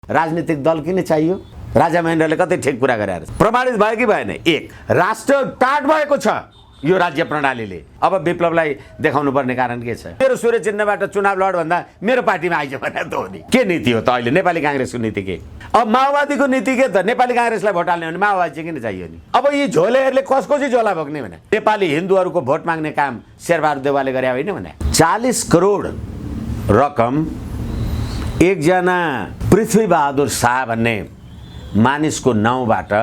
राजनीतिक दल किन चाहियो? राजा महेन्द्रले कतै ठिक कुरा गरे प्रमाणित भयो कि भएन? एक, राष्ट्र टाट भएको छ यो राज्य प्रणालीले। अब विप्लवलाई देखाउनु पर्ने कारण के छ? मेरो सूर्य चिन्हबाट चुनाव लड भन्दा मेरो पार्टीमा आइज भने त हो नि। के नीति हो त अहिले नेपाली कांग्रेसको नीति के? अब माओवादीको नीति के त? नेपाली कांग्रेसलाई भोट हाल्ने भने माओवादी चाहिँ किन चाहियो नि? अब यी झोलेहरूले कसको चाहिँ झोला बोक्ने भने? नेपाली हिन्दूहरूको भोट माग्ने काम शेरबहादुर देउवाले गरे होइन भने? 40 करोड रकम एकजना पृथ्वीबहादुर शाह भन्ने मानिसको नाउँबाट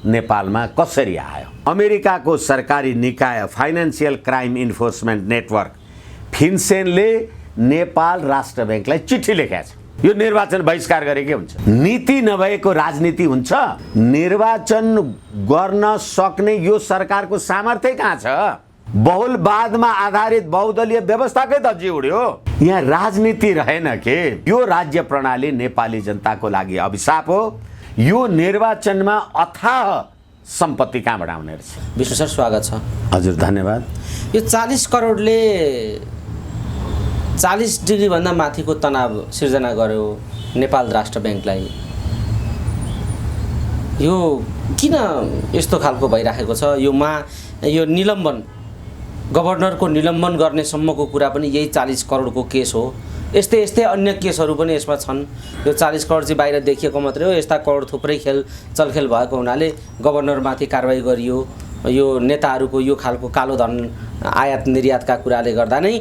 नेपालमा कसरी आयो? अमेरिकाको सरकारी निकाय फाइनेन्शियल क्राइम इन्फोर्समेन्ट नेटवर्क फिन्सेनले नेपाल राष्ट्र ब्याङ्कलाई चिठी लेखेको छ। यो निर्वाचन बहिष्कार गरे के हुन्छ? नीति नभएको राजनीति हुन्छ? निर्वाचन गर्न सक्ने यो सरकारको सामर्थ्य कहाँ छ? बहुलवादमा आधारित बहुदलीय व्यवस्थाकै त जिउड्यो। यहाँ राजनीति रहेन के? यो राज्य प्रणाली नेपाली जनताको लागि अभिशाप हो। यो निर्वाचनमा अथाह सम्पत्ति कहाँबाट आउने रहेछ? विष्णु सर स्वागत छ। हजुर धन्यवाद। यो 40 करोडले 40 डिग्रीभन्दा माथिको तनाव सिर्जना गर्यो नेपाल राष्ट्र ब्याङ्कलाई। यो किन यस्तो खालको भइराखेको छ? यो निलम्बन, गभर्नरको निलम्बन गर्ने सम्मको कुरा पनि यही 40 करोडको केस हो। यस्तै अन्य केसहरू पनि यसमा छन्। यो 40 करोड चाहिँ बाहिर देखिएको मात्रै हो। यस्ता करोड थुप्रै चलखेल भएको हुनाले गभर्नरमाथि कारबाही गरियो। यो नेताहरूको यो खालको कालो धन आयात निर्यातका कुराले गर्दा नै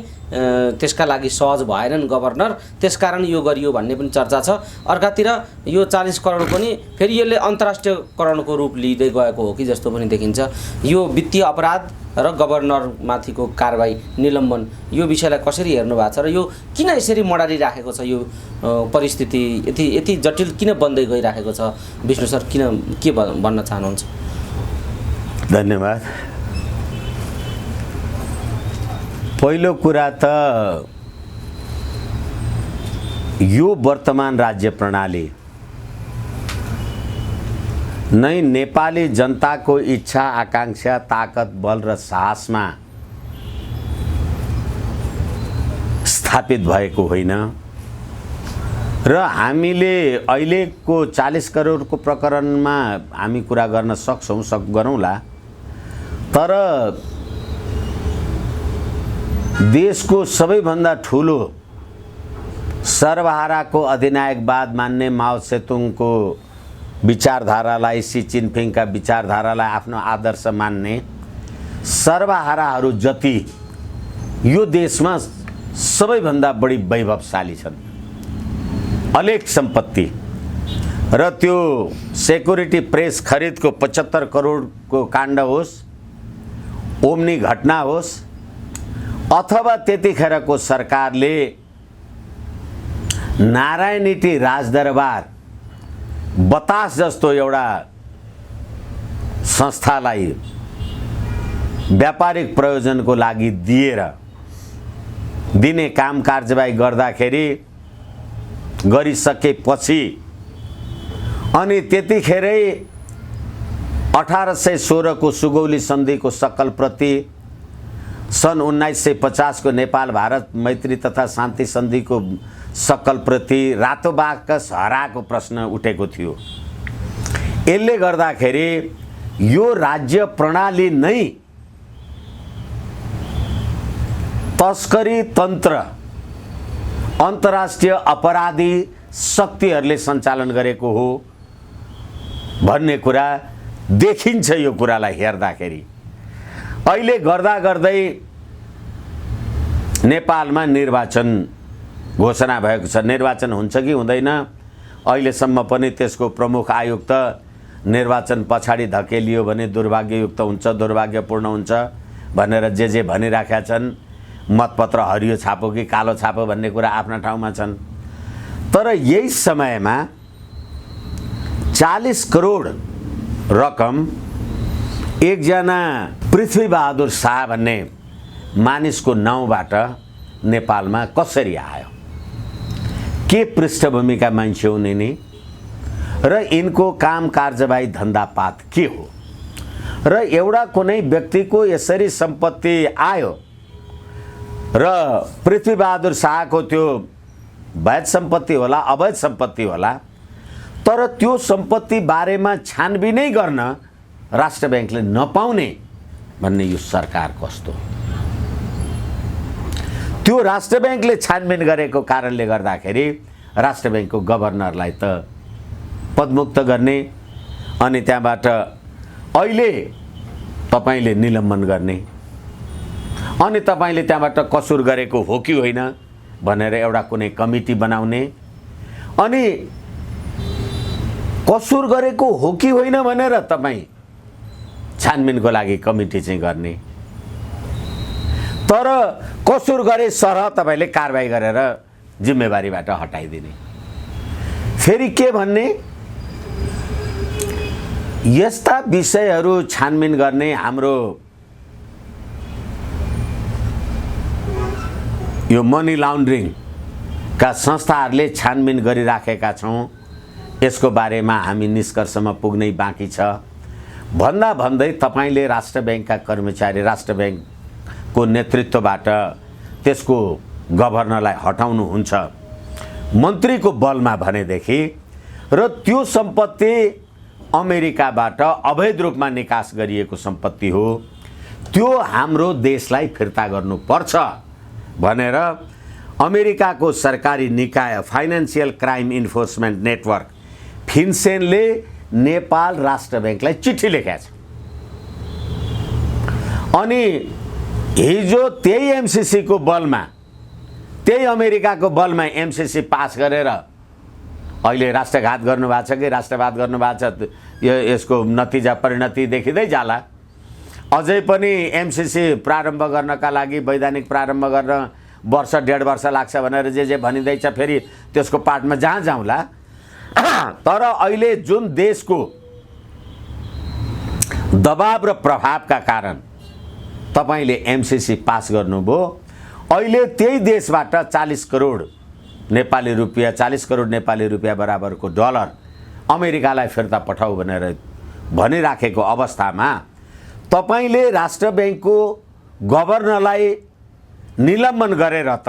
त्यसका लागि सहज भएनन् गभर्नर, त्यसकारण यो गरियो भन्ने पनि चर्चा छ। अर्कातिर यो 40 करोड पनि फेरि यसले अन्तर्राष्ट्रियकरणको रूप लिँदै गएको हो कि जस्तो पनि देखिन्छ। यो वित्तीय अपराध र गभर्नरमाथिको कारबाही, निलम्बन, यो विषयलाई कसरी हेर्नु भएको छ र यो किन यसरी मडारिराखेको छ? यो परिस्थिति यति जटिल किन बन्दै गइराखेको छ? विष्णु सर के भन्न चाहनुहुन्छ? धन्यवाद। पहिलो कुरा त यो वर्तमान राज्य प्रणाली नै नेपाली जनताको इच्छा, आकांक्षा, ताकत, बल र साहसमा स्थापित भएको होइन र हामीले अहिलेको 40 करोडको प्रकरणमा हामी कुरा गर्न गरौँला, तर देशको सबैभन्दा ठुलो सर्वहाराको अधिनायकवाद मान्ने माओ सेतुङको विचारधारालाई, सी जिनपिङका विचारधारालाई आफ्नो आदर्श मान्ने सर्वहाराहरू जति यो देशमा सबैभन्दा बढी वैभवशाली छन्। अलेख सम्पत्ति र त्यो सेक्युरिटी प्रेस खरिदको 75 करोडको काण्ड होस्, ओम्नी घटना होस्, अथवा त्यतिखेरको सरकारले नारायणहिटी राजदरबार बतास जस्तो एउटा संस्थालाई व्यापारिक प्रयोजनको लागि दिने काम कारबाही गर्दाखेरि गरिसकेपछि अनि त्यतिखेरै 1816 को सुगौली सन्धिको सकल प्रति, सन् 1950 को नेपाल भारत मैत्री तथा शान्ति सन्धिको सकल प्रति रातो बाकस हराएको प्रश्न उठेको थियो। यसले गर्दाखेरि यो राज्य प्रणाली नै तस्करी तन्त्र, अन्तर्राष्ट्रिय अपराधी शक्तिहरूले सञ्चालन गरेको हो भन्ने कुरा देखिन्छ। यो कुरालाई हेर्दाखेरि अहिले गर्दै नेपालमा निर्वाचन घोषणा भएको छ। निर्वाचन हुन्छ कि हुँदैन अहिलेसम्म पनि त्यसको प्रमुख आयुक्त निर्वाचन पछाडि धकेलियो भने दुर्भाग्ययुक्त हुन्छ, दुर्भाग्यपूर्ण हुन्छ भनेर जे भनिराखेका छन्। मतपत्र हरियो छापो कि कालो छापो भन्ने कुरा आफ्ना ठाउँमा छन्। तर यही समयमा 40 करोड रकम एकजना पृथ्वीबहादुर शाह भन्ने मानिसको नाउँबाट नेपालमा कसरी आयो? के पृष्ठभूमिका मान्छे हुने नि? र यिनको काम कारबाही धन्दापात के हो? र एउटा कुनै व्यक्तिको यसरी सम्पत्ति आयो र पृथ्वीबहादुर शाहको त्यो वैध सम्पत्ति होला, अवैध सम्पत्ति होला, तर त्यो सम्पत्ति बारेमा छानबिनै गर्न राष्ट्र ब्याङ्कले नपाउने भन्ने यो सरकार कस्तो। त्यो राष्ट्र ब्याङ्कले छानबिन गरेको कारणले गर्दाखेरि राष्ट्र ब्याङ्कको गभर्नरलाई त पदमुक्त गर्ने अनि त्यहाँबाट अहिले तपाईले निलम्बन गर्ने अनि तपाईले त्यहाँबाट कसुर गरेको हो कि होइन भनेर एउटा कुनै कमिटी बनाउने अनि कसुर गरेको हो कि होइन भनेर तपाई छानबिनको लागि कमिटी चाहिँ गर्ने, तर कसुर गरे सरह तपाईले कारबाही गरेर जिम्मेवारीबाट हटाइदिने। फेरि के भन्ने, यस्ता विषयहरू छानबिन गर्ने हाम्रो यो मनी लाउन्ड्रिङका संस्थाहरूले छानबिन गरिराखेका छौँ, यसको बारेमा हामी निष्कर्षमा पुग्नै बाँकी छ भन्दा भन्दै तपाईले राष्ट्र ब्याङ्कका कर्मचारी राष्ट्र ब्याङ्कको नेतृत्वबाट त्यसको गभर्नरलाई हटाउनुहुन्छ मन्त्रीको बलमा भनेदेखि र त्यो सम्पत्ति अमेरिकाबाट अवैध रूपमा निकास गरिएको सम्पत्ति हो, त्यो हाम्रो देशलाई फिर्ता गर्नुपर्छ भनेर अमेरिकाको सरकारी निकाय फाइनेन्सियल क्राइम इन्फोर्समेन्ट नेटवर्क फिन्सेनले नेपाल राष्ट्र ब्याङ्कलाई चिठी लेखेको छ। अनि हिजो त्यही एमसीसी को बलमा, त्यही अमेरिकाको बलमा एमसीसी पास गरेर अहिले राष्ट्रघात गर्नुभएको छ कि राष्ट्रवाद गर्नुभएको छ, यसको नतिजा परिणति देखिँदै जाला। अझै पनि एमसीसी प्रारम्भ गर्नका लागि वैधानिक प्रारम्भ गर्न वर्ष डेढ वर्ष लाग्छ भनेर जे भनिँदैछ, फेरि त्यसको पार्टमा जहाँ जाउँला। तर अहिले जुन देशको दबाव र प्रभावका कारण तपाईले एमसीसी पास गर्नुभयो, अहिले त्यही देशबाट 40 करोड नेपाली रुपियाँ 40 करोड नेपाली रुपियाँ बराबरको डलर अमेरिकालाई फिर्ता पठाऊ भनेर भनिराखेको अवस्थामा तपाईले राष्ट्र ब्याङ्कको गभर्नरलाई निलम्बन गरेर त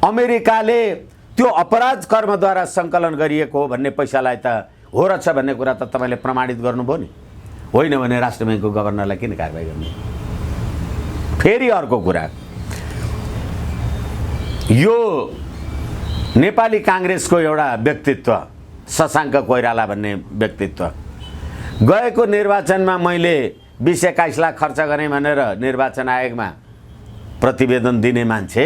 अमेरिकाले त्यो अपराध कर्मद्वारा सङ्कलन गरिएको हो भन्ने पैसालाई त हो रहेछ भन्ने कुरा त तपाईले प्रमाणित गर्नुभयो नि, होइन भने राष्ट्र ब्याङ्कको गभर्नरलाई किन कारबाही गर्नु। फेरि अर्को कुरा, यो नेपाली काङ्ग्रेसको एउटा व्यक्तित्व शशाङ्क कोइराला भन्ने व्यक्तित्व गएको निर्वाचनमा मैले 20-21 लाख खर्च गरेँ भनेर निर्वाचन आयोगमा प्रतिवेदन दिने मान्छे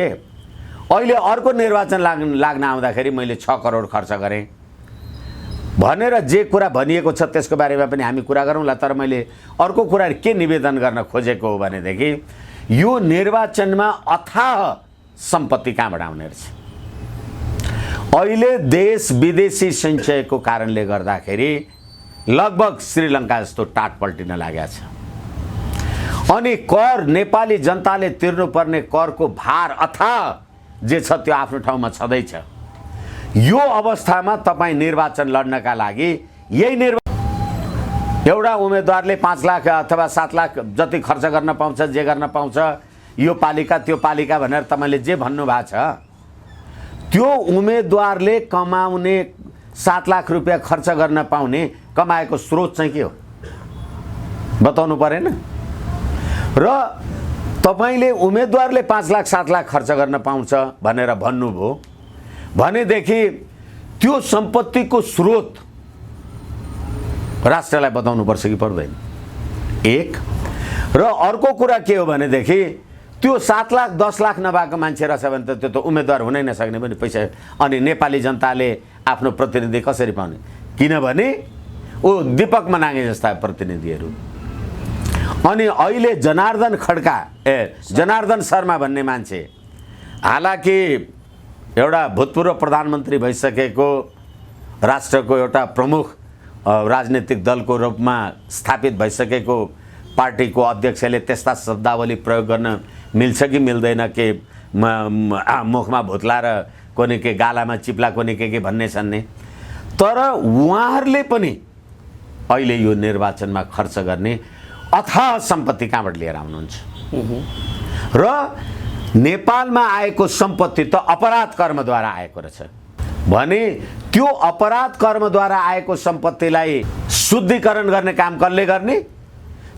अहिले अर्को निर्वाचन लाग्न आउँदाखेरि मैले 6 करोड खर्च गरेँ भनेर जे कुरा भनिएको छ त्यसको बारेमा पनि हामी कुरा गरौँला। तर मैले अर्को कुरा के निवेदन गर्न खोजेको हो भनेदेखि यो निर्वाचनमा अथाह सम्पत्ति कहाँबाट आउने रहेछ। अहिले देश विदेशी सञ्चयको कारणले गर्दाखेरि लगभग श्रीलङ्का जस्तो टाट पल्टिन लागेको छ अनि कर नेपाली जनताले तिर्नुपर्ने करको भार अथाह जे छ त्यो आफ्नो ठाउँमा छँदैछ। यो अवस्थामा तपाईँ निर्वाचन लड्नका लागि यही एउटा उम्मेदवारले 5 लाख अथवा 7 लाख जति खर्च गर्न पाउँछ, जे गर्न पाउँछ, यो पालिका त्यो पालिका भनेर तपाईले जे भन्नुभएको छ, त्यो उम्मेदवारले कमाउने 7 लाख रुपियाँ खर्च गर्न पाउने कमाएको स्रोत चाहिँ के हो बताउनु परेन। र तपाईले उम्मेदवारले 5 लाख 7 लाख खर्च गर्न पाउँछ भनेर भन्नुभयो भनेदेखि त्यो सम्पत्तिको स्रोत राष्ट्रलाई बताउनु पर्छ कि पर्दैन, एक। र अर्को कुरा के हो भनेदेखि त्यो 7 लाख 10 लाख नभएको मान्छे रहेछ भने त त्यो त उम्मेदवार हुनै नसक्ने पनि पैसा। अनि नेपाली जनताले आफ्नो प्रतिनिधि कसरी पाउने, किनभने ओ दीपक मनाङे जस्ता प्रतिनिधिहरू। अनि अहिले जनार्दन शर्मा भन्ने मान्छे, हालाकि एउटा भूतपूर्व प्रधानमन्त्री भइसकेको राष्ट्रको एउटा प्रमुख राजनीतिक दलको रूपमा स्थापित भइसकेको पार्टीको अध्यक्षले त्यस्ता शब्दावली प्रयोग गर्न मिल्छ कि मिल्दैन के मुखमा भुत्ला र कोनी के गालामा चिप्ला कोनी के भन्ने छन् नि। तर उहाँहरूले पनि अहिले यो निर्वाचनमा खर्च गर्ने अथाह सम्पत्ति कहाँबाट लिएर आउनुहुन्छ र नेपालमा आएको सम्पत्ति त अपराध कर्मद्वारा आएको रहेछ। भने त्यो अपराध कर्मद्वारा आएको सम्पत्तिलाई शुद्धिकरण गर्ने काम कसले गर्ने?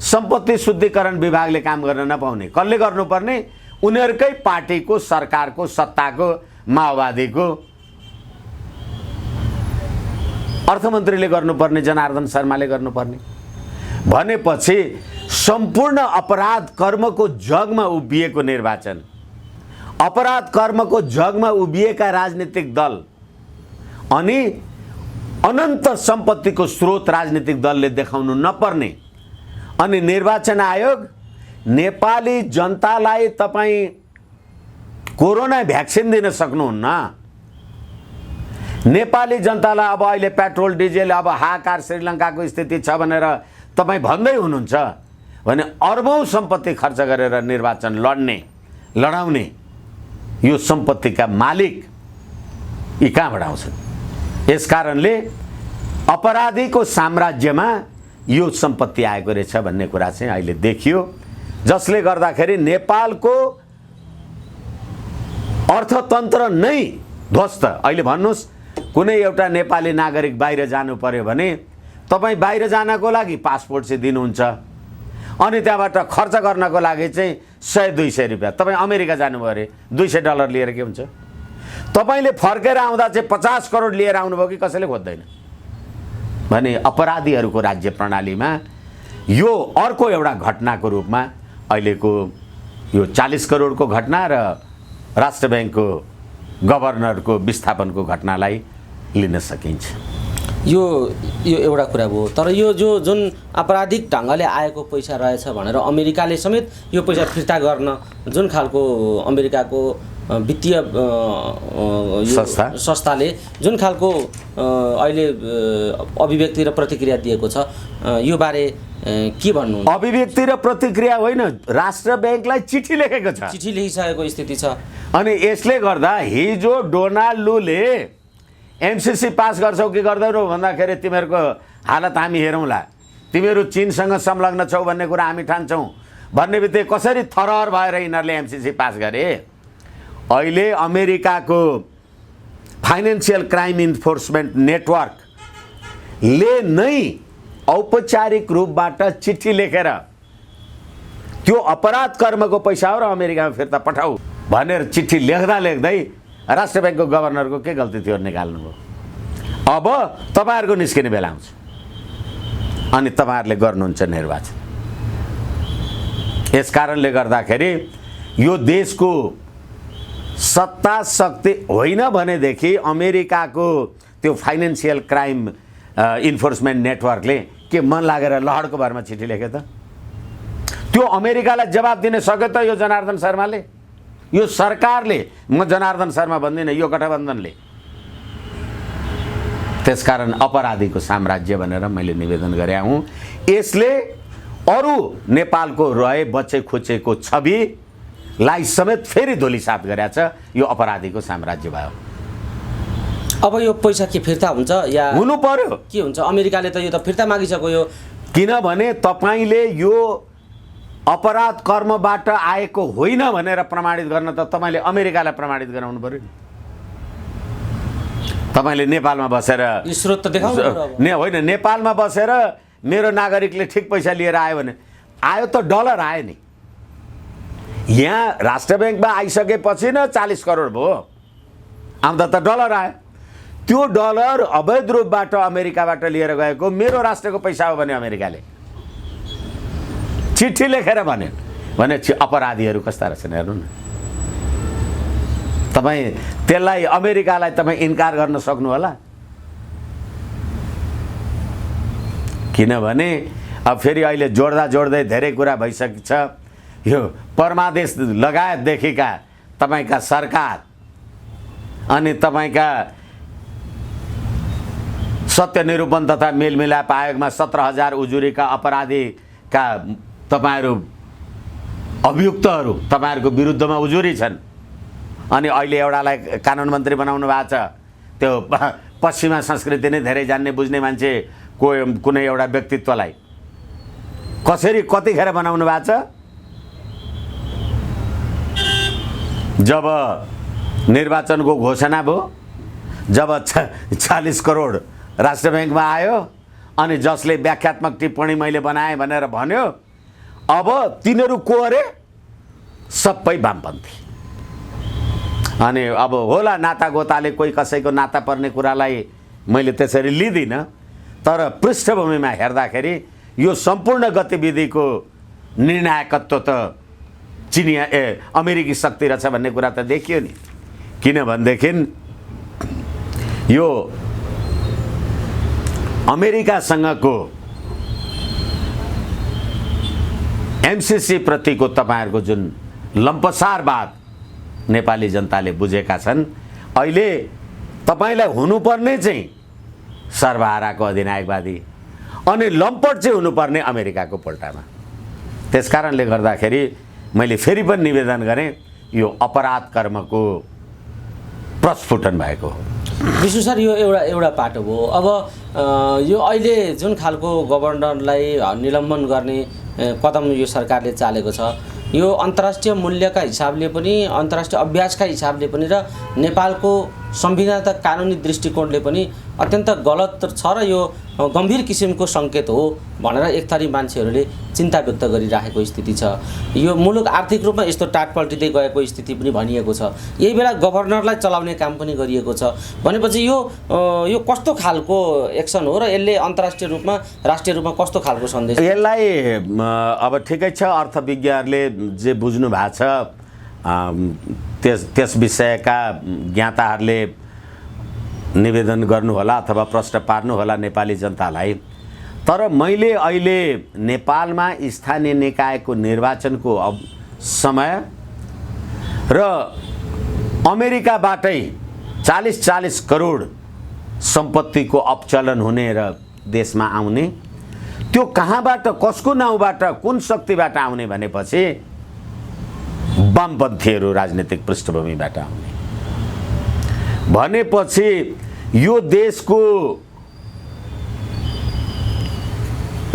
सम्पत्ति शुद्धिकरण विभागले काम गर्न नपाउने कसले गर्नुपर्ने? उनीहरूकै पार्टीको, सरकारको, सत्ताको, माओवादीको अर्थमन्त्रीले गर्नुपर्ने, जनार्दन शर्माले गर्नुपर्ने। भनेपछि सम्पूर्ण अपराध कर्मको जगमा उभिएको निर्वाचन, अपराध कर्मको जगमा उभिएका राजनीतिक दल अनि अनन्त सम्पत्तिको स्रोत राजनीतिक दलले देखाउनु नपर्ने, अनि निर्वाचन आयोग नेपाली जनतालाई तपाईँ कोरोना भ्याक्सिन दिन सक्नुहुन्न, नेपाली जनतालाई अब अहिले पेट्रोल डिजेल अब हाहाकार श्रीलङ्काको स्थिति छ भनेर तपाईँ भन्दै हुनुहुन्छ भने अर्बौं सम्पत्ति खर्च गरेर निर्वाचन लडाउने यो सम्पत्तिका मालिक यी कहाँबाट आउँछन्? यसकारणले अपराधीको साम्राज्यमा यो सम्पत्ति आएको रहेछ भन्ने कुरा चाहिँ अहिले देखियो, जसले गर्दाखेरि नेपालको अर्थतन्त्र नै ध्वस्त। अहिले भन्नुहोस्, कुनै एउटा नेपाली नागरिक बाहिर जानु पर्यो भने तपाईँ बाहिर जानको लागि पासपोर्ट चाहिँ दिनुहुन्छ, अनि त्यहाँबाट खर्च गर्नको लागि चाहिँ 100-200 रुपियाँ। तपाईँ अमेरिका जानुभयो अरे $200 लिएर के हुन्छ? तपाईँले फर्केर आउँदा चाहिँ 50 करोड लिएर आउनुभयो कि कसैले खोज्दैन। भने अपराधीहरूको राज्य प्रणालीमा यो अर्को एउटा घटनाको रूपमा अहिलेको यो 40 करोडको घटना र राष्ट्र ब्याङ्कको गभर्नरको विस्थापनको घटनालाई लिन सकिन्छ। यो एउटा कुरा भयो। तर यो जुन आपराधिक ढङ्गले आएको पैसा रहेछ भनेर अमेरिकाले समेत यो पैसा फिर्ता गर्न जुन खालको अमेरिकाको वित्तीय संस्थाले जुन खालको अहिले अभिव्यक्ति र प्रतिक्रिया दिएको छ, यो बारे के भन्नु? अभिव्यक्ति र प्रतिक्रिया होइन, राष्ट्र ब्याङ्कलाई चिठी लेखेको छ, चिठी लेखिसकेको स्थिति छ। अनि यसले गर्दा हिजो डोनाल्ड लूले एमसीसी पास गर्छौ कि गर्दैनौ भन्दाखेरि तिमीहरूको हालत हामी हेरौँला, तिमीहरू चीनसँग संलग्न छौ भन्ने कुरा हामी ठान्छौँ भन्ने बित्तिकै कसरी थरहर भएर यिनीहरूले एमसीसी पास गरे। अहिले अमेरिकाको फाइनेन्सियल क्राइम इन्फोर्समेन्ट नेटवर्कले नै औपचारिक रूपबाट चिठी लेखेर त्यो अपराध कर्मको पैसा हो र अमेरिकामा फिर्ता पठाऊ भनेर चिठी लेख्दै राष्ट्र ब्याङ्कको गभर्नरको के गल्ती थियो निकाल्नुभयो। अब तपाईँहरूको निस्किने बेला आउँछ अनि तपाईँहरूले गर्नुहुन्छ निर्वाचन। यसकारणले गर्दाखेरि यो देशको सत्ता शक्ति होइन भनेदेखि अमेरिकाको त्यो फाइनेन्सियल क्राइम इन्फोर्समेन्ट नेटवर्कले के मन लागेर लहडको भरमा चिठी लेखे त? त्यो अमेरिकालाई जवाब दिन सक्यो त यो जनार्दन शर्माले, यो सरकारले? म जनार्दन शर्मा भन्दिनँ, यो गठबन्धनले। त्यसकारण अपराधीको साम्राज्य भनेर मैले निवेदन गरे हुँ। यसले अरू नेपालको रहे बचे खुचेको छविलाई समेत फेरि धुलिसात गरेछ। यो अपराधीको साम्राज्य भयो। अब यो पैसा के फिर्ता हुन्छ या हुनु पर्यो? के हुन्छ? अमेरिकाले त यो त फिर्ता मागिसक्यो। यो किनभने तपाईँले यो अपराध कर्मबाट आएको होइन भनेर प्रमाणित गर्न त तपाईँले अमेरिकालाई प्रमाणित गराउनु पर्यो। तपाईँले नेपालमा बसेर स्रोत त देखाउनु होइन, नेपालमा बसेर मेरो नागरिकले ठिक पैसा लिएर आयो भने आयो त डलर आयो नि। यहाँ राष्ट्र ब्याङ्कमा आइसकेपछि न 40 करोड भयो, आउँदा त डलर आयो। त्यो डलर अवैध रूपबाट अमेरिकाबाट लिएर गएको मेरो राष्ट्रको पैसा हो भने अमेरिकाले चिठी लेखेर भने अपराधीहरू कस्ता रहेछन् हेर्नु न। तपाईँ त्यसलाई अमेरिकालाई तपाईँ इन्कार गर्न सक्नु होला? किनभने अब फेरि अहिले जोड्दै धेरै कुरा भइसकेछ। यो परमादेश लगायतदेखिका तपाईँका सरकार अनि तपाईँका सत्य निरूपण तथा मेलमिलाप आयोगमा 17,000 उजुरीका अपराधीका तपाईँहरू अभियुक्तहरू तपाईँहरूको विरुद्धमा उजुरी छन्। अनि अहिले एउटालाई कानुन मन्त्री बनाउनु भएको छ। त्यो पश्चिमा संस्कृति नै धेरै जान्ने बुझ्ने मान्छे कुनै एउटा व्यक्तित्वलाई कसरी कतिखेर बनाउनु भएको छ? जब निर्वाचनको घोषणा भयो जब 40 करोड राष्ट्र ब्याङ्कमा आयो अनि जसले व्याख्यात्मक टिप्पणी मैले बनाएँ भनेर भन्यो, अब तिनीहरू को अरे? सबै वामपन्थी। अनि अब होला नाता गोताले कोही कसैको नाता पर्ने कुरालाई मैले त्यसरी लिँदिनँ, तर पृष्ठभूमिमा हेर्दाखेरि यो सम्पूर्ण गतिविधिको निर्णायकत्व त चिनिया अमेरिकी शक्ति रहेछ भन्ने कुरा त देखियो नि। किनभनेदेखि यो अमेरिकासँगको एमसिसी प्रतिको तपाईँहरूको जुन लम्पसारवाद नेपाली जनताले बुझेका छन्, अहिले तपाईँलाई हुनुपर्ने चाहिँ सर्वहाराको अधिनायकवादी अनि लम्पट चाहिँ हुनुपर्ने अमेरिकाको पल्टामा। त्यसकारणले गर्दाखेरि मैले फेरि पनि निवेदन गरेँ, यो अपराध कर्मको प्रस्फुटन भएको हो। विष्णु सर, यो एउटा पाटो हो। अब यो अहिले जुन खालको गभर्नरलाई निलम्बन गर्ने कदम यो सरकारले चालेको छ, यो अन्तर्राष्ट्रिय मूल्यका हिसाबले पनि, अन्तर्राष्ट्रिय अभ्यासका हिसाबले पनि र नेपालको संविधान तथा कानुनी दृष्टिकोणले पनि अत्यन्त गलत छ र यो गम्भीर किसिमको सङ्केत हो भनेर एक थरी मान्छेहरूले चिन्ता व्यक्त गरिराखेको स्थिति छ। यो मुलुक आर्थिक रूपमा यस्तो टाट पल्टिँदै गएको स्थिति पनि भनिएको छ। यही बेला गभर्नरलाई चलाउने काम पनि गरिएको छ भनेपछि यो कस्तो खालको एक्सन हो र यसले अन्तर्राष्ट्रिय रूपमा, राष्ट्रिय रूपमा कस्तो खालको सन्देश? यसलाई अब ठिकै छ, अर्थविज्ञहरूले जे बुझ्नु भएको छ त्यस विषयका ज्ञाताहरूले निवेदन गर्नुहोला अथवा प्रश्न पार्नुहोला नेपाली जनतालाई। तर मैले अहिले नेपालमा स्थानीय निकायको निर्वाचनको समय र अमेरिकाबाटै 40 करोड सम्पत्तिको अपचलन हुने र देशमा आउने, त्यो कहाँबाट, कसको नाउँबाट, कुन शक्तिबाट आउने भनेपछि वामपन्थीहरू राजनीतिक पृष्ठभूमिबाट आउने भनेपछि यो देशको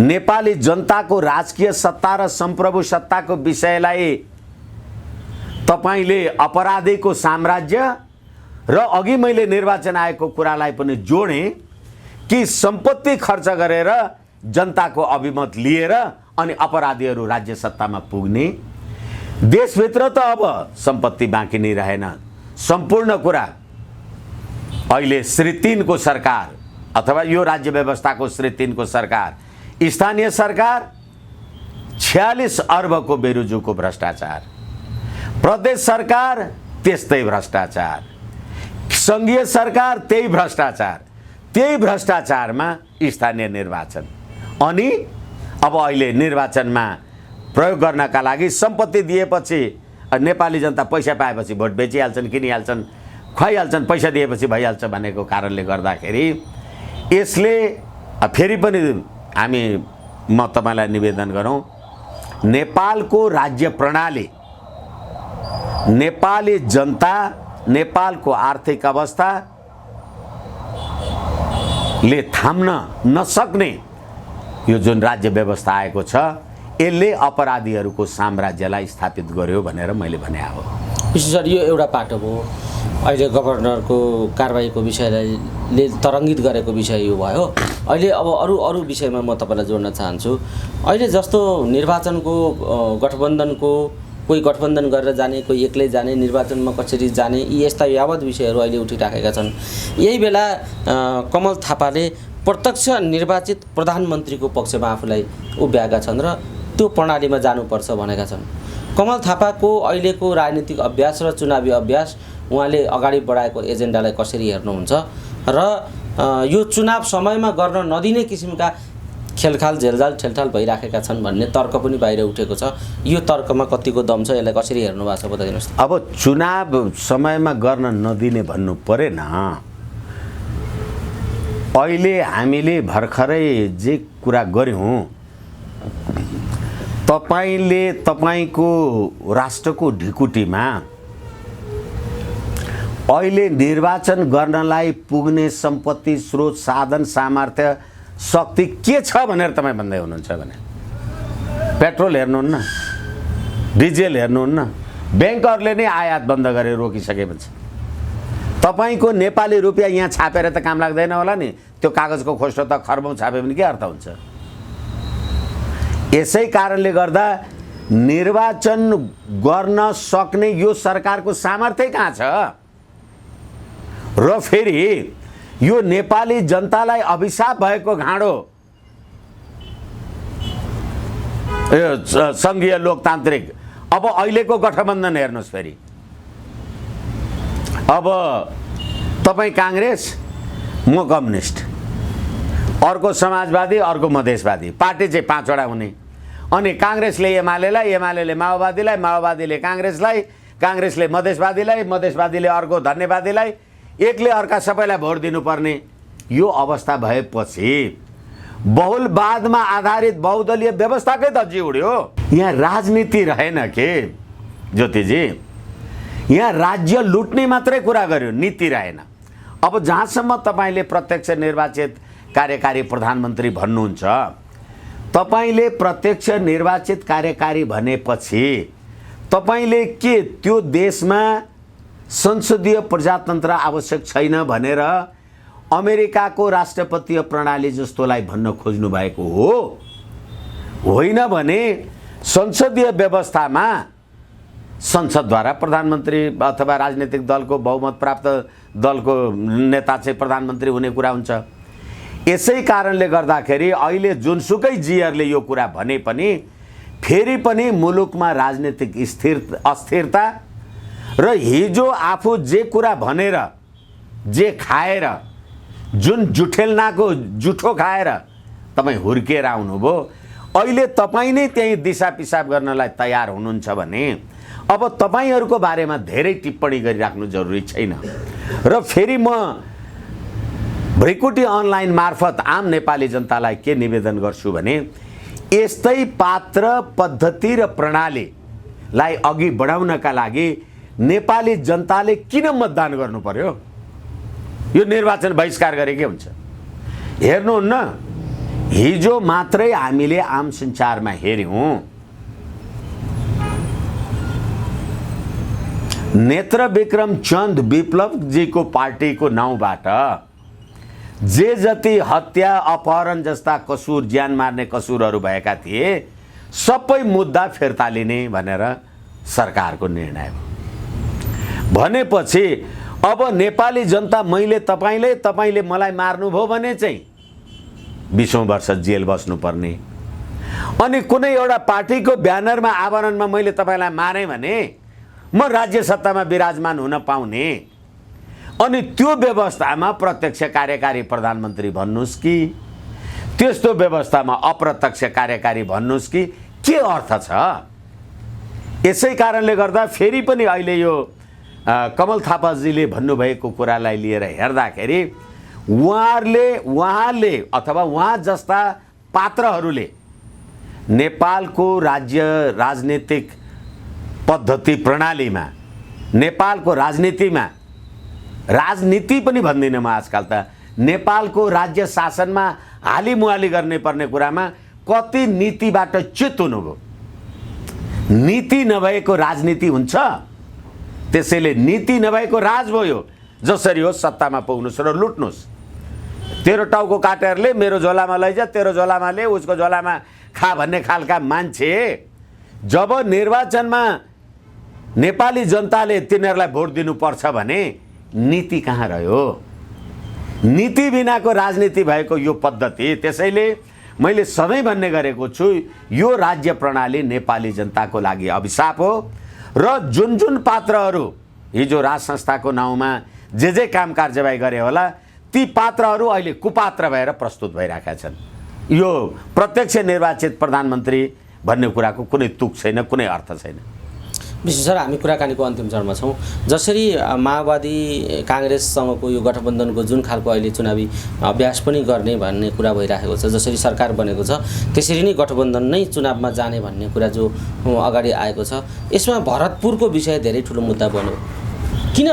नेपाली जनताको राजकीय सत्ता र सम्प्रभु सत्ताको विषयलाई तपाईले अपराधीको साम्राज्य र अघि मैले निर्वाचन आयोगको कुरालाई पनि जोडे कि सम्पत्ति खर्च गरेर जनताको अभिमत लिएर अनि अपराधीहरू राज्य सत्तामा पुग्ने। देशभित्र त अब सम्पत्ति बाँकी नै रहेन। सम्पूर्ण कुरा अहिले श्री 3 को सरकार अथवा यो राज्य व्यवस्थाको श्री 3 को सरकार, स्थानीय सरकार 46 अर्बको बेरुजुको भ्रष्टाचार, प्रदेश सरकार त्यस्तै भ्रष्टाचार, संघीय सरकार त्यही भ्रष्टाचार, त्यही भ्रष्टाचारमा स्थानीय निर्वाचन। अनि अब अहिले निर्वाचनमा प्रयोग गर्नका लागि सम्पत्ति दिएपछि नेपाली जनता पैसा पाएपछि भोट बेचिहाल्छन्, किनिहाल्छन्, खुवाइहाल्छन्, पैसा दिएपछि भइहाल्छ भनेको कारणले गर्दाखेरि यसले फेरि पनि म तपाईलाई निवेदन गरौँ, नेपालको राज्य प्रणाली, नेपाली जनता, नेपालको आर्थिक अवस्थाले थाम्न नसक्ने यो जुन राज्य व्यवस्था आएको छ, यसले अपराधीहरूको साम्राज्यलाई स्थापित गर्यो भनेर मैले भने हो। विशेष यो एउटा पाटो हो। अहिले गभर्नरको कारबाहीको विषयले तरङ्गित गरेको विषय यो भयो। अहिले अब अरू विषयमा म तपाईलाई जोड्न चाहन्छु। अहिले जस्तो निर्वाचनको गठबन्धनको, कोही गठबन्धन गरेर जाने, कोही एक्लै जाने, निर्वाचनमा कसरी जाने, यी यस्ता यावत विषयहरू अहिले उठिराखेका छन्। यही बेला कमल थापाले प्रत्यक्ष निर्वाचित प्रधानमन्त्रीको पक्षमा आफूलाई उभ्याएका छन् र त्यो प्रणालीमा जानुपर्छ भनेका छन्। कमल थापाको अहिलेको राजनीतिक अभ्यास र चुनावी अभ्यास, उहाँले अगाडि बढाएको एजेन्डालाई कसरी हेर्नुहुन्छ र यो चुनाव समयमा गर्न नदिने किसिमका खेलखाल, झेलझाल, ठेलठाल भइराखेका छन् भन्ने तर्क पनि बाहिर उठेको छ। यो तर्कमा कतिको दम छ, यसलाई कसरी हेर्नु भएको छ बताइदिनुहोस्। अब चुनाव समयमा गर्न नदिने भन्नु परेन। अहिले हामीले भर्खरै जे कुरा गर्यौँ, तपाईले तपाईको राष्ट्रको ढिकुटीमा अहिले निर्वाचन गर्नलाई पुग्ने सम्पत्ति, स्रोत, साधन, सामर्थ्य, शक्ति के छ भनेर तपाईँ भन्दै हुनुहुन्छ भने पेट्रोल हेर्नुहुन्न, डिजेल हेर्नुहुन्न, ब्याङ्कहरूले नै आयात बन्द गरेर रोकिसकेपछि तपाईँको नेपाली रुपियाँ यहाँ छापेर त काम लाग्दैन होला नि, त्यो कागजको खोस्टो त खर्बौँ छापे भने के अर्थ हुन्छ। यसै कारणले गर्दा निर्वाचन गर्न सक्ने यो सरकारको सामर्थ्य कहाँ छ र फेरि यो नेपाली जनतालाई अभिशाप भएको घाँडो सङ्घीय लोकतान्त्रिक, अब अहिलेको गठबन्धन हेर्नुहोस् फेरि, अब तपाईँ काङ्ग्रेस, म कम्युनिस्ट, अर्को समाजवादी, अर्को मधेसवादी, पार्टी चाहिँ 5 वटा हुने, अनि काङ्ग्रेसले एमालेलाई, एमाले माओवादीलाई, माओवादीले काङ्ग्रेसलाई, काङ्ग्रेसले मधेसवादीलाई, मधेसवादीले अर्को धन्यवादीलाई, एकले अर्का सबैलाई भोट दिनुपर्ने यो अवस्था भएपछि बहुलवादमा आधारित बहुदलीय व्यवस्थाकै त जिउड्यो। यहाँ राजनीति रहेन के ज्योतिजी, यहाँ राज्य लुट्ने मात्रै कुरा गर्यो, नीति रहेन। अब जहाँसम्म तपाईँले प्रत्यक्ष निर्वाचित कार्यकारी प्रधानमन्त्री भन्नुहुन्छ, तपाईँले प्रत्यक्ष निर्वाचित कार्यकारी भनेपछि तपाईँले के त्यो देशमा संसदीय प्रजातन्त्र आवश्यक छैन भनेर अमेरिकाको राष्ट्रपतीय प्रणाली जस्तोलाई भन्न खोज्नु भएको हो? होइन भने संसदीय व्यवस्थामा संसदद्वारा प्रधानमन्त्री अथवा राजनीतिक दलको बहुमत प्राप्त दलको नेता चाहिँ प्रधानमन्त्री हुने कुरा हुन्छ। यसै कारणले गर्दाखेरि अहिले जुनसुकै जीहरूले यो कुरा भने पनि फेरि पनि मुलुकमा राजनीतिक अस्थिरता र हिजो आफू जे कुरा भनेर जे खाएर जुन जुठेल्नाको जुठो खाएर तपाईँ हुर्किएर आउनुभयो, अहिले तपाईँ नै त्यही दिशा पिसाब गर्नलाई तयार हुनुहुन्छ भने अब तपाईँहरूको बारेमा धेरै टिप्पणी गरिराख्नु जरुरी छैन। र फेरि म भ्रिकुटी अनलाइन मार्फत आम नेपाली जनतालाई के निवेदन गर्छु भने यस्तै पात्र पद्धति र प्रणालीलाई अघि बढाउनका लागि नेपाली जनताले किन मतदान गर्नु पर्यो? यो निर्वाचन बहिष्कार गरे के हुन्छ? हेर्नुहुन्न, हिजो मात्रै हामीले आम सञ्चारमा हेर्यौँ, नेत्र विक्रम चन्द विप्लवजीको पार्टीको नाउँबाट जे जति हत्या अपहरण जस्ता कसुर, ज्यान मार्ने कसुरहरू भएका थिए सबै मुद्दा फिर्ता लिने भनेर सरकारको निर्णय भनेपछि अब नेपाली जनता मैले तपाईँले मलाई मार्नुभयो भने चाहिँ 20औं वर्ष जेल बस्नुपर्ने, अनि कुनै एउटा पार्टीको ब्यानरमा आवरणमा मैले तपाईँलाई मारेँ भने म राज्य सत्तामा विराजमान हुन पाउने, अनि त्यो व्यवस्थामा प्रत्यक्ष कार्यकारी प्रधानमन्त्री भन्नुस् कि त्यस्तो व्यवस्थामा अप्रत्यक्ष कार्यकारी भन्नुस् कि के अर्थ छ? यसै कारणले गर्दा फेरि पनि अहिले यो कमल थापाजीले भन्नुभएको कुरालाई लिएर हेर्दाखेरि उहाँले अथवा उहाँ जस्ता पात्रहरूले नेपालको राज्य राजनीतिक पद्धति प्रणालीमा, नेपालको राजनीतिमा, राजनीति पनि भन्दिनँ म आजकल त, नेपालको राज्य शासनमा हालिमुहाली गर्ने पर्ने कुरामा कति नीतिबाट च्युत हुनुभयो। नीति नभएको राजनीति हुन्छ, त्यसैले नीति नभएको राज भयो। जसरी हो सत्तामा पुग्नुस् र लुट्नुस्, तेरो टाउको काटेरले मेरो झोलामा लैजा, तेरो झोलामा ले, उसको झोलामा खा भन्ने खालका मान्छे जब निर्वाचनमा नेपाली जनताले तिनीहरूलाई भोट दिनुपर्छ भने नीति कहाँ रह्यो? नीति बिनाको राजनीति भएको यो पद्धति। त्यसैले मैले सधैँ भन्ने गरेको छु, यो राज्य प्रणाली नेपाली जनताको लागि अभिशाप हो र जुन जुन पात्रहरू हिजो राज संस्थाको नाउँमा जे काम कारबाही गरे होला, ती पात्रहरू अहिले कुपात्र भएर प्रस्तुत भइरहेका छन्। यो प्रत्यक्ष निर्वाचित प्रधानमन्त्री भन्ने कुराको कुनै तुक छैन, कुनै अर्थ छैन। विशेष सर, हामी कुराकानीको अन्तिम चरणमा छौँ। जसरी माओवादी काङ्ग्रेससँगको यो गठबन्धनको जुन खालको अहिले चुनावी अभ्यास पनि गर्ने भन्ने कुरा भइरहेको छ, जसरी सरकार बनेको छ त्यसरी नै गठबन्धन नै चुनावमा जाने भन्ने कुरा जो अगाडि आएको छ, यसमा भरतपुरको विषय धेरै ठुलो मुद्दा बन्यो। किन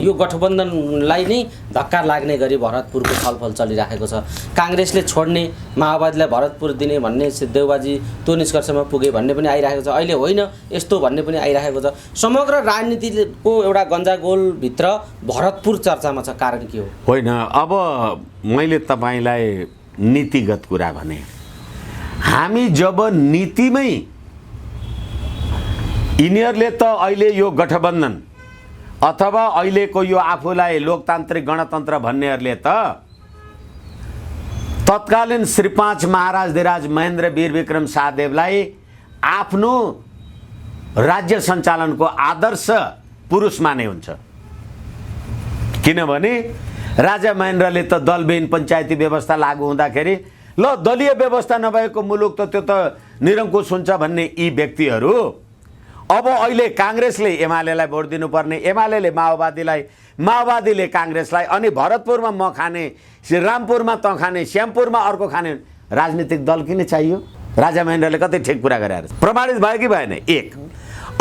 यो गठबन्धनलाई नै धक्का लाग्ने गरी भरतपुरको छलफल चलिराखेको छ? काङ्ग्रेसले छोड्ने, माओवादीलाई भरतपुर दिने भन्ने देउबाजी त्यो निष्कर्षमा पुगे भन्ने पनि आइरहेको छ। अहिले होइन यस्तो भन्ने पनि आइरहेको छ। समग्र राजनीतिको एउटा गन्जागोलभित्र भरतपुर चर्चामा छ। कारण के हो? होइन, अब मैले तपाईँलाई नीतिगत कुरा भने, हामी जब नीतिमै यिनीहरूले त अहिले यो गठबन्धन अथवा अहिलेको यो आफूलाई लोकतान्त्रिक गणतन्त्र भन्नेहरूले त तत्कालीन श्री 5 महाराजधिराज महेन्द्र वीर विक्रम शाहदेवलाई आफ्नो राज्य सञ्चालनको आदर्श पुरुष माने हुन्छ। किनभने राजा महेन्द्रले त दलविहीन पञ्चायती व्यवस्था लागू हुँदाखेरि ल दलीय व्यवस्था नभएको मुलुक त त्यो त निरङ्कुश हुन्छ भन्ने यी व्यक्तिहरू अब अहिले काङ्ग्रेसले एमालेलाई भोट दिनुपर्ने, एमालेले माओवादीलाई, माओवादीले काङ्ग्रेसलाई, अनि भरतपुरमा म खाने, रामपुरमा त खाने, श्यामपुरमा अर्को खाने राजनीतिक दल किन चाहियो? राजा महेन्द्रले कतै ठिक कुरा गरे प्रमाणित भयो कि भएन? एक।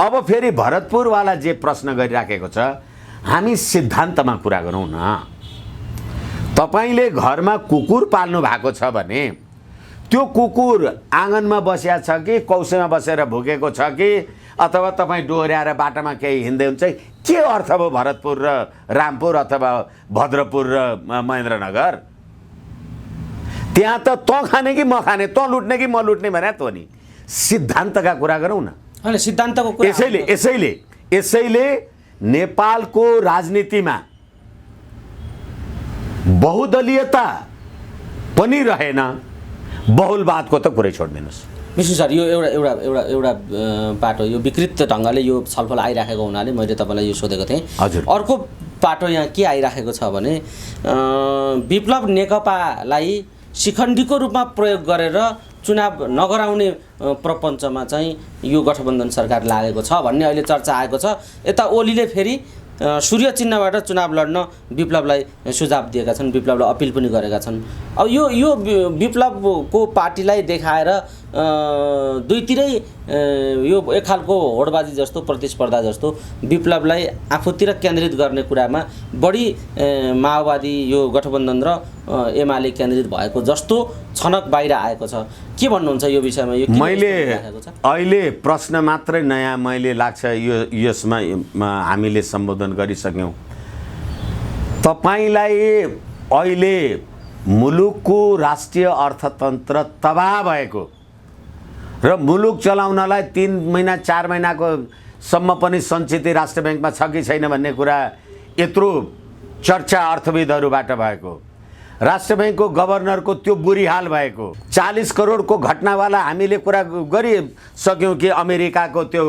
अब फेरि भरतपुरवाला जे प्रश्न गरिराखेको छ, हामी सिद्धान्तमा कुरा गरौँ न। तपाईँले घरमा कुकुर पाल्नु भएको छ भने त्यो कुकुर आँगनमा बसिया छ कि कौसेमा बसेर भुकेको छ कि अथवा तपाईँ डोहोर्याएर बाटोमा केही हिँड्दै हुन्छ, के अर्थ भयो भरतपुर र रामपुर अथवा भद्रपुर र महेन्द्रनगर? त्यहाँ त खाने कि म खाने, लुट्ने कि म लुट्ने भने त हो नि। सिद्धान्तका कुरा गरौँ न। होइन, सिद्धान्तको कुरा। यसैले नेपालको राजनीतिमा बहुदलीयता पनि रहेन, बहुलवादको त कुरै छोडिदिनुहोस्। विष्णु सर, यो एउटा पाटो, यो विकृत ढङ्गले यो छलफल आइराखेको हुनाले मैले तपाईँलाई यो सोधेको थिएँ। हजुर। अर्को पाटो यहाँ के आइराखेको छ भने विप्लव नेकपालाई शिखण्डीको रूपमा प्रयोग गरेर चुनाव नगराउने प्रपञ्चमा चाहिँ यो गठबन्धन सरकार लागेको छ भन्ने अहिले चर्चा आएको छ। यता ओलीले फेरि सूर्य चिन्हबाट चुनाव लड्न विप्लवलाई सुझाव दिएका छन्, विप्लवलाई अपिल पनि गरेका छन्। अब यो विप्लवको पार्टीलाई देखाएर दुईतिरै यो एक खालको होडबाजी जस्तो, प्रतिस्पर्धा जस्तो विप्लवलाई आफूतिर केन्द्रित गर्ने कुरामा बढी माओवादी यो गठबन्धन र एमाले केन्द्रित भएको जस्तो छनक बाहिर आएको छ। के भन्नुहुन्छ यो विषयमा? यो मैले अहिले प्रश्न मात्रै नयाँ मैले लाग्छ यसमा हामीले सम्बोधन गरिसक्यौँ। तपाईँलाई अहिले मुलुकको राष्ट्रिय अर्थतन्त्र तबाह भएको र मुलुक चलाउनलाई 3 महिना 4 महिनाको सम्म पनि सञ्चित राष्ट्र ब्याङ्कमा छ कि छैन भन्ने कुरा यत्रो चर्चा अर्थविदहरूबाट भएको, राष्ट्र ब्याङ्कको गभर्नरको त्यो बुरी हाल भएको, 40 करोडको घटनावाला हामीले कुरा गरिसक्यौँ कि अमेरिकाको त्यो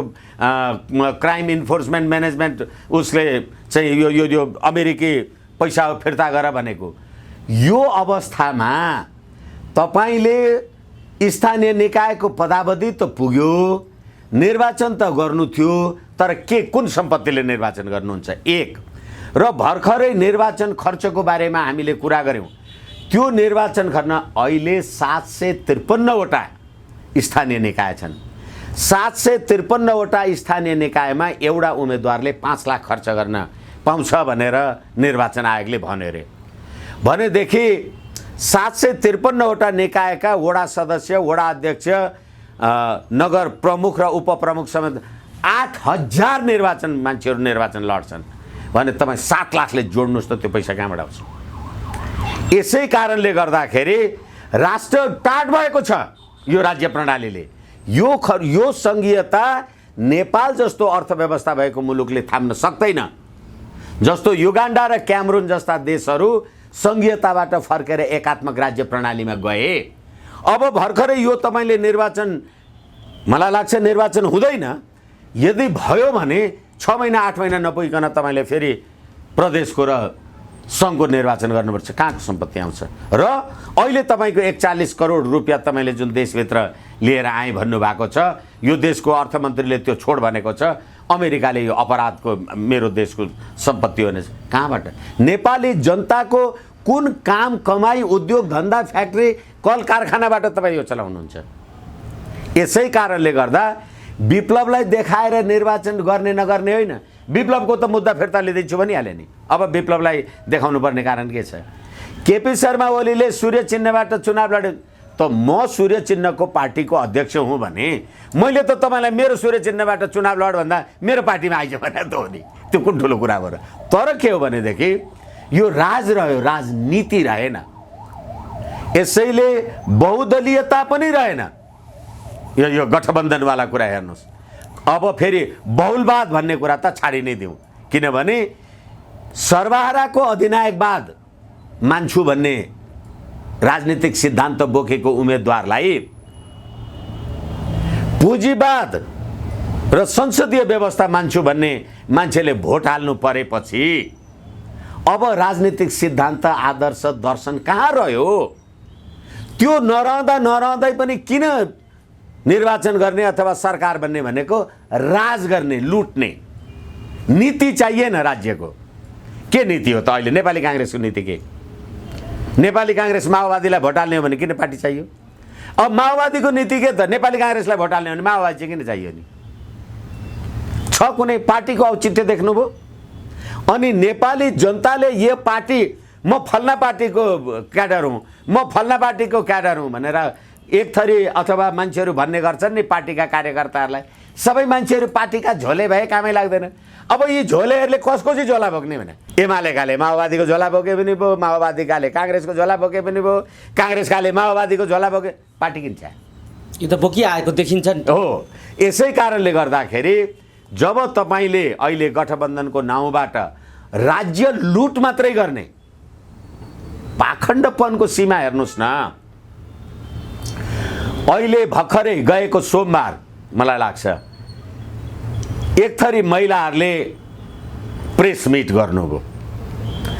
क्राइम इन्फोर्समेन्ट म्यानेजमेन्ट उसले चाहिँ यो अमेरिकी पैसा फिर्ता गर भनेको। यो अवस्थामा तपाईँले स्थानीय निकायको पदावधि त पुग्यो, निर्वाचन त गर्नु थियो, तर कुन सम्पत्तिले निर्वाचन गर्नुहुन्छ? एक। र भर्खरै निर्वाचन खर्चको बारेमा हामीले कुरा गऱ्यौँ। त्यो निर्वाचन गर्न अहिले 753वटा स्थानीय निकाय छन्। 753वटा स्थानीय निकायमा एउटा उम्मेदवारले 5 लाख खर्च गर्न पाउँछ भनेर निर्वाचन आयोगले भन्यो अरे। भनेदेखि 753वटा निकायका वडा सदस्य, वडा अध्यक्ष, नगर प्रमुख र उपप्रमुख समेत 8000 निर्वाचन मान्छेहरू निर्वाचन लड्छन् भने तपाईँ 7 लाखले जोड्नुहोस् त त्यो पैसा कहाँबाट आउँछ? यसै कारणले गर्दाखेरि राष्ट्र टाट भएको छ यो राज्य प्रणालीले। यो सङ्घीयता नेपाल जस्तो अर्थव्यवस्था भएको मुलुकले थाम्न सक्दैन। जस्तो युगान्डा र क्यामरुन जस्ता देशहरू सङ्घीयताबाट फर्केर एकात्मक राज्य प्रणालीमा गए। अब भर्खरै यो तपाईँले निर्वाचन, मलाई लाग्छ निर्वाचन हुँदैन। यदि भयो भने 6 महिना 8 महिना नपुगिकन तपाईँले फेरि प्रदेशको र सङ्घको निर्वाचन गर्नुपर्छ। कहाँको सम्पत्ति आउँछ? र अहिले तपाईँको 41 करोड रुपियाँ तपाईँले जुन देशभित्र लिएर आएँ भन्नुभएको छ, यो देशको अर्थमन्त्रीले त्यो छोड भनेको छ, अमेरिकाले यो अपराधको मेरो देशको सम्पत्ति हो। कहाँबाट? नेपाली जनताको कुन काम कमाई, उद्योग धन्दा, फ्याक्ट्री, कल कारखानाबाट तपाईँ यो चलाउनुहुन्छ? यसै कारणले गर्दा विप्लवलाई देखाएर निर्वाचन गर्ने नगर्ने होइन, विप्लवको त मुद्दा फिर्ता लिँदैछु भनिहाल्यो नि। अब विप्लवलाई देखाउनु पर्ने कारण के छ? केपी शर्मा ओलीले सूर्य चिन्हबाट चुनाव लड्यो त म सूर्य चिन्हको पार्टीको अध्यक्ष हुँ भने मैले त तपाईँलाई मेरो सूर्य चिन्हबाट चुनाव लड भन्दा मेरो पार्टीमा आइज भने त हो नि। त्यो कुन ठुलो कुरा भयो र? तर के हो भनेदेखि यो राज रह्यो, राजनीति रहेन। यसैले बहुदलीयता पनि रहेन। यो गठबन्धनवाला कुरा हेर्नुहोस्। अब फेरि बहुलवाद भन्ने कुरा त छाडी नै दिउँ, किनभने सर्वहाराको अधिनायकवाद मान्छु भन्ने राजनीतिक सिद्धान्त बोकेको उम्मेदवारलाई पुँजीवाद र संसदीय व्यवस्था मान्छु भन्ने मान्छेले भोट हाल्नु परेपछि अब राजनीतिक सिद्धान्त, आदर्श, दर्शन कहाँ रह्यो? त्यो नरहँदै पनि किन निर्वाचन गर्ने अथवा सरकार बन्ने भनेको राज गर्ने, लुट्ने नीति चाहिए न राज्यको। के नीति हो त अहिले नेपाली कांग्रेसको नीति? के नेपाली कांग्रेस माओवादीलाई भोट हाल्ने हो भने किन पार्टी चाहियो? अब माओवादीको नीति के त? नेपाली कांग्रेसलाई भोट हाल्ने हो भने माओवादी चाहिँ किन चाहियो नि? छ कुनै पार्टीको औचित्य देख्नुभयो? अनि नेपाली जनताले यो पार्टी म फल्ना पार्टीको क्याडर हुँ, म फल्ना पार्टीको क्याडर हुँ भनेर एक थरी अथवा मान्छेहरू भन्ने गर्छन् नि पार्टीका कार्यकर्ताहरूलाई। सबै मान्छेहरू पार्टीका झोले भए कामै लाग्दैन। अब यी झोलेहरूले कसको चाहिँ झोला बोक्ने भने? एमालेकाले माओवादीको झोला बोके पनि भयो, माओवादीकाले काङ्ग्रेसको झोला बोके पनि भयो, काङ्ग्रेसकाले माओवादीको झोला बोके, पार्टी किन्छ? यो त बोकिआएको देखिन्छ नि। हो, यसै कारणले गर्दाखेरि जब तपाईँले अहिले गठबन्धनको नाउँबाट राज्य लुट मात्रै गर्ने पाखण्डपनको सीमा हेर्नुहोस् न। अहिले भर्खरै गएको सोमबार मलाई लाग्छ एक थरी महिलाहरूले प्रेस मिट गर्नुभयो।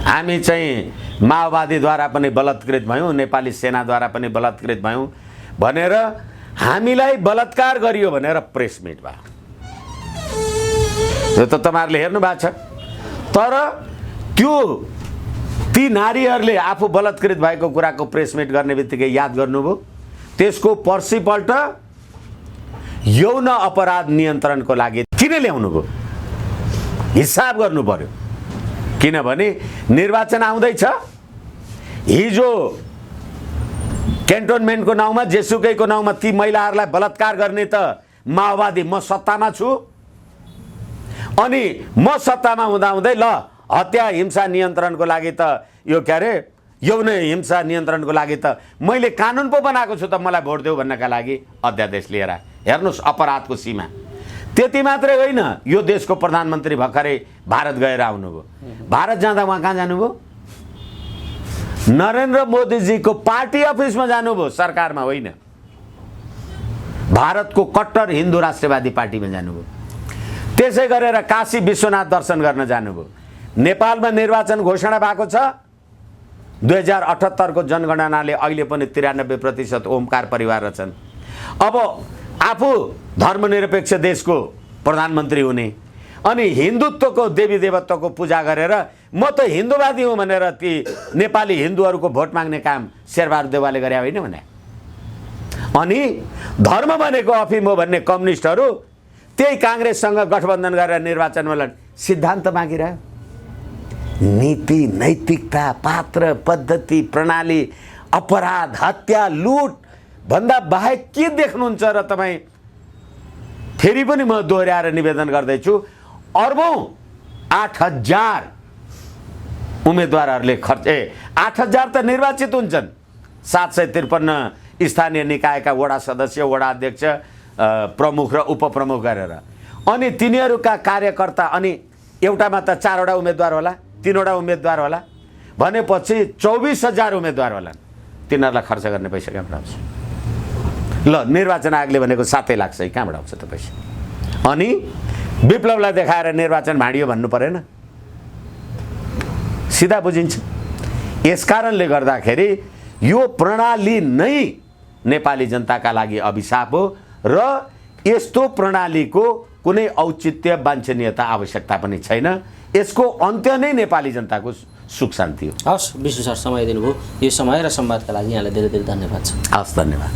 हामी चाहिँ माओवादीद्वारा पनि बलात्कृत भयौँ, नेपाली सेनाद्वारा पनि बलात्कृत भयौँ भनेर हामीलाई बलात्कार गरियो भनेर प्रेस मिट भयो। यो त तपाईँहरूले हेर्नु भएको छ। तर त्यो ती नारीहरूले आफू बलात्कृत भएको कुराको प्रेस मिट गर्ने बित्तिकै याद गर्नुभयो। त्यसको पर्सिपल्ट यौन अपराध नियन्त्रणको लागि किन ल्याउनु भयो? हिसाब गर्नु पर्यो। किनभने निर्वाचन आउँदैछ। हिजो क्यान्टोनमेन्टको नाउँमा, जेसुकैको नाउँमा ती महिलाहरूलाई बलात्कार गर्ने त माओवादी म सत्तामा छु, अनि म सत्तामा हुँदाहुँदै ल हत्या हिंसा नियन्त्रणको लागि त यो के अरे यौन हिंसा नियन्त्रणको लागि त मैले कानुन पो बनाएको छु त मलाई भोट देऊ भन्नका लागि अध्यादेश लिएर हेर्नुहोस् अपराधको सीमा। त्यति मात्रै होइन, यो देशको प्रधानमन्त्री भर्खरै भारत गएर आउनुभयो। भारत जाँदा उहाँ कहाँ जानुभयो? नरेन्द्र मोदीजीको पार्टी अफिसमा जानुभयो, सरकारमा होइन। भारतको कट्टर हिन्दू राष्ट्रवादी पार्टीमा जानुभयो। त्यसै गरेर काशी विश्वनाथ दर्शन गर्न जानुभयो। नेपालमा निर्वाचन घोषणा भएको छ। 2078 को जनगणनाले अहिले पनि 93% ओमकार परिवार रहेछन्। अब आफू धर्मनिरपेक्ष देशको प्रधानमन्त्री हुने अनि हिन्दुत्वको देवी देवताको पूजा गरेर म त हिन्दूवादी हुँ भनेर ती नेपाली हिन्दूहरूको भोट माग्ने काम शेरबहादुर देउवाले गरे होइन भने। अनि धर्म भनेको अफिम हो भन्ने कम्युनिस्टहरू त्यही काङ्ग्रेससँग गठबन्धन गरेर निर्वाचनमा लड सिद्धान्त मागिरह्यो। नीति, नैतिकता, पात्र, पद्धति, प्रणाली, अपराध, हत्या, लुट भन्दा बाहेक के देख्नुहुन्छ र तपाईँ? फेरि पनि म दोहोऱ्याएर निवेदन गर्दैछु, अर्बौं 8000 उम्मेदवारहरूले खर्च 8000 त निर्वाचित हुन्छन्। 753 स्थानीय निकायका वडा सदस्य, वडा अध्यक्ष, प्रमुख र उपप्रमुख गरेर, अनि तिनीहरूका कार्यकर्ता, अनि एउटामा त 4 वटा उम्मेदवार होला, 3 वटा उम्मेदवार होला भनेपछि 24000 उम्मेदवार होला। तिनीहरूलाई खर्च गर्ने पैसा कहाँबाट आउँछ? ल, निर्वाचन आयोगले भनेको 7 लाख चाहिँ कहाँबाट आउँछ त पैसा? अनि विप्लवलाई देखाएर निर्वाचन भाँडियो भन्नु परेन? सिधा बुझिन्छ। यसकारणले गर्दाखेरि यो प्रणाली नै नेपाली जनताका लागि अभिशाप हो र यस्तो प्रणालीको कुनै औचित्य, वाञ्छनीयता, आवश्यकता पनि छैन। यसको अन्त्य नै नेपाली जनताको सुख शान्ति हो। हस्, विष्णु सर समय दिनुभयो। यो समय र संवादका लागि यहाँलाई धेरै धेरै धन्यवाद छ। हस्, धन्यवाद।